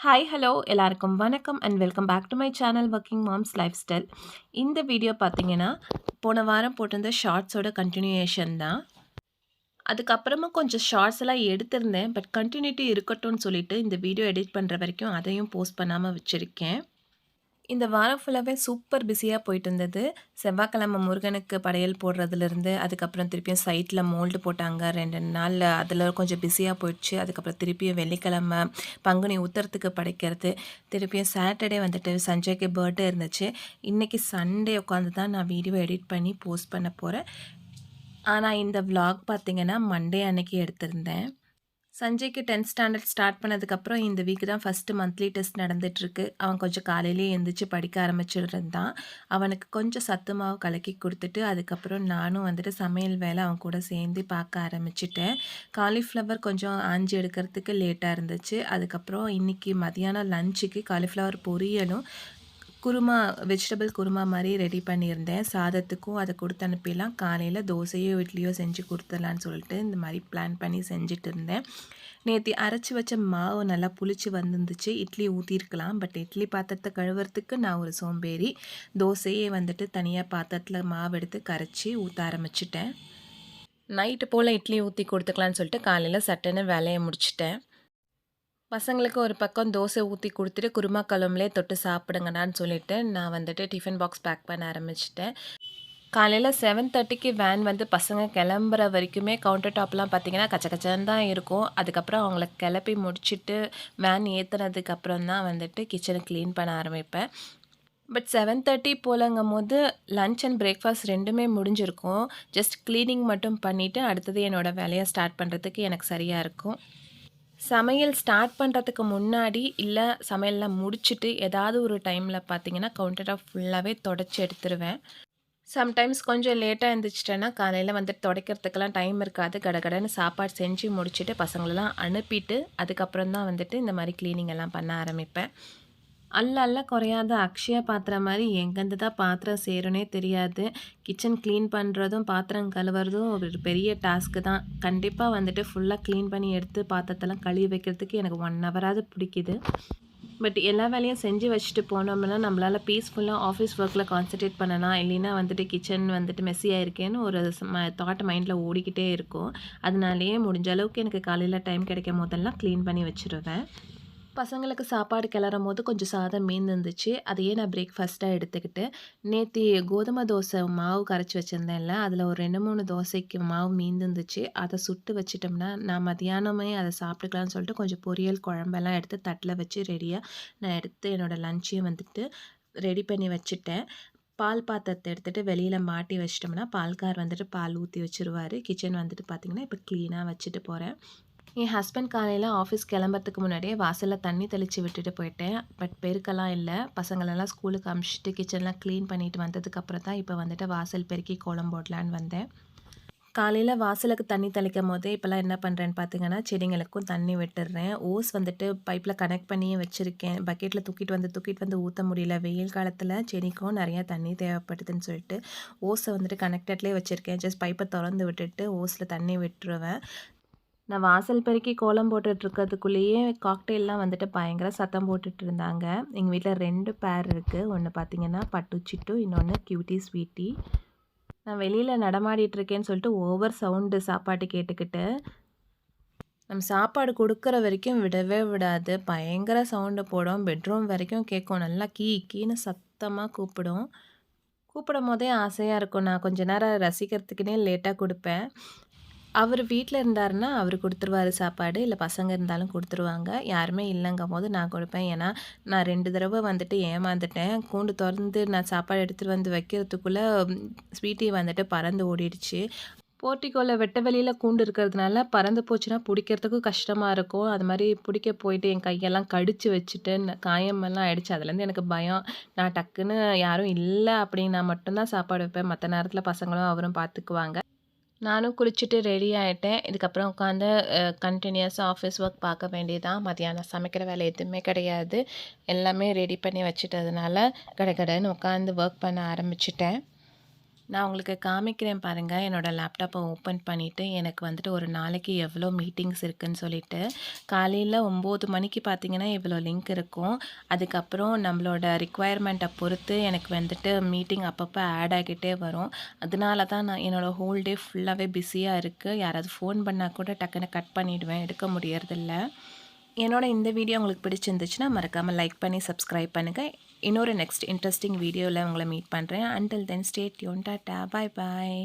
Hi hello எல்லாருக்கும் வணக்கம் and welcome back to my channel working moms lifestyle. இந்த video பார்த்தீங்கன்னா போன வாரம் போட்டிருந்த ஷார்ட்ஸோட கண்டினியூஷன் தான். அதுக்கப்புறமா கொஞ்சம் ஷார்ட்ஸ் எல்லாம் எடுத்திருந்தேன், பட் கண்டினியூட்டி இருக்கட்டும்னு சொல்லிட்டு இந்த வீடியோ எடிட் பண்ணுற வரைக்கும் அதையும் போஸ்ட் பண்ணாமல் வச்சுருக்கேன். இந்த வாரம் ஃபுல்லாகவே சூப்பர் பிஸியாக போயிட்டு இருந்தது. செவ்வாய்க்கிழமை முருகனுக்கு படையல் போடுறதுலேருந்து, அதுக்கப்புறம் திருப்பியும் சைட்டில் மோல்டு போட்டாங்க 2 நாள். அதில் கொஞ்சம் பிஸியாக போயிடுச்சு. அதுக்கப்புறம் திருப்பியும் வெள்ளிக்கிழமை பங்குனி உத்தரத்துக்கு படைக்கிறது, திருப்பியும் சாட்டர்டே வந்துட்டு சஞ்சய்க்கு பர்த்டே இருந்துச்சு. இன்றைக்கி சண்டே உட்காந்து தான் நான் வீடியோ எடிட் பண்ணி போஸ்ட் பண்ண போகிறேன். ஆனால் இந்த விலாக் பார்த்திங்கன்னா மண்டே அன்னைக்கு எடுத்திருந்தேன். சஞ்சய்க்கு 10th ஸ்டாண்டர்ட் ஸ்டார்ட் பண்ணதுக்கப்புறம் இந்த வீக் தான் ஃபஸ்ட்டு மந்த்லி டெஸ்ட் நடந்துகிட்ருக்கு. அவன் கொஞ்சம் காலையிலேயே எழுந்திரிச்சு படிக்க ஆரம்பிச்சிருந்தான். அவனுக்கு கொஞ்சம் சத்து மாவு கலக்கி கொடுத்துட்டு அதுக்கப்புறம் நானும் வந்துட்டு சமையல் வேலை அவன் கூட சேர்ந்து பார்க்க ஆரம்பிச்சிட்டேன். காலிஃப்ளவர் கொஞ்சம் ஆஞ்சி எடுக்கிறதுக்கு லேட்டாக இருந்துச்சு. அதுக்கப்புறம் இன்றைக்கி மதியானம் லஞ்சுக்கு காலிஃப்ளவர் பொரியலும் குருமா, வெஜிடபிள் குருமா மாதிரி ரெடி பண்ணியிருந்தேன். சாதத்துக்கும் அதை கொடுத்து அனுப்பிடலாம், காலையில் தோசையோ இட்லியோ செஞ்சு கொடுத்துடலான்னு சொல்லிட்டு இந்த மாதிரி பிளான் பண்ணி செஞ்சுட்டு இருந்தேன். நேற்று அரைச்சி வச்ச மாவு நல்லா புளிச்சு வந்துருந்துச்சு. இட்லி ஊற்றிருக்கலாம், பட் இட்லி பாத்திரத்தை கழுவுறதுக்கு நான் ஒரு சோம்பேறி. தோசையே வந்துட்டு தனியாக பாத்திரத்தில் மாவு எடுத்து கரைச்சி ஊற்ற ஆரம்பிச்சிட்டேன். நைட்டு போல் இட்லி ஊற்றி கொடுத்துக்கலான்னு சொல்லிட்டு காலையில் சட்டுன்னு வேலையை முடிச்சிட்டேன். பசங்களுக்கு ஒரு பக்கம் தோசை ஊற்றி கொடுத்துட்டு குருமா குழம்புலே தொட்டு சாப்பிடுங்கடான்னு சொல்லிவிட்டு நான் வந்துட்டு டிஃபன் பாக்ஸ் பேக் பண்ண ஆரம்பிச்சிட்டேன். காலையில் 7:30க்கு வேன் வந்து பசங்க கிளம்புற வரைக்குமே கவுண்டர் டாப்லாம் பார்த்திங்கன்னா கச்சக்கச்சன்னு தான் இருக்கும். அதுக்கப்புறம் அவங்கள கிளப்பி முடிச்சுட்டு வேன் ஏற்றுனதுக்கப்புறம் தான் வந்துட்டு கிச்சனை க்ளீன் பண்ண ஆரம்பிப்பேன். பட் 7:30 போலங்கும் போது லன்ச் அண்ட் பிரேக்ஃபாஸ்ட் ரெண்டுமே முடிஞ்சிருக்கும். ஜஸ்ட் க்ளீனிங் மட்டும் பண்ணிவிட்டு அடுத்தது என்னோடய வேலையை ஸ்டார்ட் பண்ணுறதுக்கு எனக்கு சரியாக இருக்கும். சமையல் ஸ்டார்ட் பண்ணுறதுக்கு முன்னாடி இல்லை சமையல்லாம் முடிச்சுட்டு ஏதாவது ஒரு டைமில் பார்த்தீங்கன்னா கவுண்டர் டாப் ஃபுல்லாகவே தொடச்சி எடுத்துருவேன். சம்டைம்ஸ் கொஞ்சம் லேட்டாக எழுந்திரிச்சிட்டேன்னா காலையில் வந்துட்டு துடைக்கிறதுக்கெல்லாம் டைம் இருக்காது. கடகடன்னு சாப்பாடு செஞ்சு முடிச்சுட்டு பசங்களெல்லாம் அனுப்பிட்டு அதுக்கப்புறம் தான் வந்துட்டு இந்த மாதிரி க்ளீனிங் எல்லாம் பண்ண ஆரம்பிப்பேன். அல்ல குறையாத அக்ஷயா பாத்திரம் மாதிரி எங்கேருந்து தான் பாத்திரம் சேரும்னே தெரியாது. கிச்சன் க்ளீன் பண்ணுறதும் பாத்திரம் கழுவுறதும் ஒரு பெரிய டாஸ்க்கு தான். கண்டிப்பாக வந்துட்டு ஃபுல்லாக க்ளீன் பண்ணி எடுத்து பாத்திரத்தெல்லாம் கழுவி வைக்கிறதுக்கு எனக்கு 1 ஹவராவது பிடிக்குது. பட் எல்லா வேலையும் செஞ்சு வச்சுட்டு போனோம்னா நம்மளால் பீஸ்ஃபுல்லாக ஆஃபீஸ் ஒர்க்கில் கான்சன்ட்ரேட் பண்ணலாம். இல்லைன்னா வந்துட்டு கிச்சன் வந்துட்டு மெஸ்ஸியாக இருக்கேன்னு ஒரு தாட் மைண்டில் ஓடிக்கிட்டே இருக்கும். அதனாலேயே முடிஞ்ச அளவுக்கு எனக்கு காலையில் டைம் கிடைக்கும் போதெல்லாம் க்ளீன் பண்ணி வச்சுருவேன். பசங்களுக்கு சாப்பாடு கிளறும் போது கொஞ்சம் சாதம் மீந்துருந்துச்சு. அதையே நான் பிரேக்ஃபாஸ்ட்டாக எடுத்துக்கிட்டேன். நேற்று கோதுமை தோசை மாவு கரைச்சி வச்சுருந்தேன்ல, அதில் ஒரு 2, 3 தோசைக்கு மாவு மீந்துருந்துச்சு. அதை சுட்டு வச்சுட்டோம்னா நான் மதியானமே அதை சாப்பிட்டுக்கலான்னு சொல்லிட்டு கொஞ்சம் பொரியல் குழம்பெல்லாம் எடுத்து தட்டில் வச்சு ரெடியாக நான் எடுத்து என்னோடய லஞ்சையும் வந்துட்டு ரெடி பண்ணி வச்சுட்டேன். பால் பாத்திரத்தை எடுத்துகிட்டு வெளியில் மாட்டி வச்சிட்டோம்னா பால்கார் வந்துட்டு பால் ஊற்றி வச்சுருவார். கிச்சன் வந்துட்டு பார்த்திங்கன்னா இப்போ க்ளீனாக வச்சுட்டு போகிறேன். என் ஹஸ்பண்ட் காலையில் ஆஃபீஸ் கிளம்புறதுக்கு முன்னாடியே வாசலில் தண்ணி தெளித்து விட்டுட்டு போயிட்டேன். பட் பெருக்கெல்லாம் இல்லை. பசங்களெல்லாம் ஸ்கூலுக்கு அனுப்பிச்சிட்டு கிச்சன்லாம் க்ளீன் பண்ணிட்டு வந்ததுக்கப்புறம் தான் இப்போ வந்துட்டு வாசல் பெருக்கி கோலம் போடலான்னு வந்தேன். காலையில் வாசலுக்கு தண்ணி தெளிக்கும் போதே இப்போல்லாம் என்ன பண்ணுறேன்னு பார்த்தீங்கன்னா செடிங்களுக்கும் தண்ணி விட்டுடுறேன். ஓஸ் வந்துட்டு பைப்பில் கனெக்ட் பண்ணியே வச்சுருக்கேன். பக்கெட்டில் தூக்கிட்டு வந்து ஊற்ற முடியல. வெயில் காலத்தில் செடிக்கும் நிறையா தண்ணி தேவைப்படுதுன்னு சொல்லிட்டு ஓஸை வந்துட்டு கனெக்டட்லேயே வச்சுருக்கேன். ஜஸ்ட் பைப்பை திறந்து விட்டுட்டு ஓஸில் தண்ணி விட்டுருவேன். நான் வாசல் பெருக்கி கோலம் போட்டுட்ருக்கிறதுக்குள்ளேயே காக்டெயில்லாம் வந்துட்டு பயங்கர சத்தம் போட்டுட்டு இருந்தாங்க. எங்கள் வீட்டில் 2 பேர் இருக்குது. ஒன்று பார்த்திங்கன்னா பட்டு சிட்டு, இன்னொன்று கியூட்டி ஸ்வீட்டி. நான் வெளியில் நடமாடிட்டுருக்கேன்னு சொல்லிட்டு ஓவர் சவுண்டு சாப்பாட்டு கேட்டுக்கிட்டு நம்ம சாப்பாடு கொடுக்குற வரைக்கும் விடவே விடாது. பயங்கர சவுண்டு போடும். பெட்ரூம் வரைக்கும் கேட்கும். நல்லா கீன்னு சத்தமாக கூப்பிடும் போதே ஆசையாக இருக்கும். நான் கொஞ்ச நேரம் ரசிக்கிறதுக்குனே லேட்டாக கொடுப்பேன். அவர் வீட்டில் இருந்தாருன்னா அவர் கொடுத்துருவாரு சாப்பாடு. இல்லை பசங்க இருந்தாலும் கொடுத்துருவாங்க. யாருமே இல்லைங்கும் போது நான் கொடுப்பேன். ஏன்னா நான் 2 தடவை வந்துட்டு ஏமாந்துட்டேன். கூண்டு திறந்து நான் சாப்பாடு எடுத்துகிட்டு வந்து வைக்கிறதுக்குள்ளே ஸ்வீட்டி வந்துட்டு பறந்து ஓடிடுச்சு. போர்ட்டிக்கோவில் வெட்ட வெளியில் கூண்டு இருக்கிறதுனால பறந்து போச்சுன்னா பிடிக்கிறதுக்கும் கஷ்டமாக இருக்கும். அது மாதிரி பிடிக்க போயிட்டு என் கையெல்லாம் கடிச்சு வச்சுட்டு காயமெல்லாம் ஆயிடுச்சு. அதுலேருந்து எனக்கு பயம். நான் டக்குன்னு யாரும் இல்லை அப்படின்னா மட்டும்தான் சாப்பாடு வைப்பேன். மற்ற நேரத்தில் பசங்களும் அவரும் பார்த்துக்குவாங்க. நானும் குளிச்சுட்டு ரெடி ஆகிட்டேன். இதுக்கப்புறம் உட்காந்து கண்டினியூஸாக ஆஃபீஸ் ஒர்க் பார்க்க வேண்டியதான். மதியானம் சமைக்கிற வேலை எதுவுமே கிடையாது. எல்லாமே ரெடி பண்ணி வச்சுட்டதுனால கடகடன்னு உட்காந்து ஒர்க் பண்ண ஆரம்பிச்சிட்டேன். நான் உங்களுக்கு காமிக்கிறேன் பாருங்க. என்னோட லேப்டாப்ப ஓப்பன் பண்ணிட்டு, எனக்கு வந்துட்டு ஒரு நாளைக்கு எவ்வளோ மீட்டிங்ஸ் இருக்குன்னு சொல்லிட்டு. காலையில 9 மணிக்கு பார்த்தீங்கன்னா, இவ்வளோ லிங்க் இருக்கும். அதுக்கப்புறம் நம்மளோட ரிக்வயர்மெண்ட்ட பொறுத்து எனக்கு வந்துட்டு மீட்டிங் அப்பப்போ ஆட் ஆகிட்டே வரும். அதனால தான் நான் என்னோட ஹோல் டே ஃபுல்லாவே பிஸியா இருக்கு. யாராவது ஃபோன் பண்ணா கூட டக்குனு கட் பண்ணிடுவேன். எடுக்க முடியறதில்ல. என்னோட இந்த வீடியோ உங்களுக்கு பிடிச்சிருந்துச்சுன்னா, மறக்காம லைக் பண்ணி சப்ஸ்கிரைப் பண்ணுங்க. இன்னொரு நெக்ஸ்ட் இன்ட்ரஸ்டிங் வீடியோல உங்கள மீட் பண்றேன். Until then stay tuned. டாட்டா. பாய் பாய்.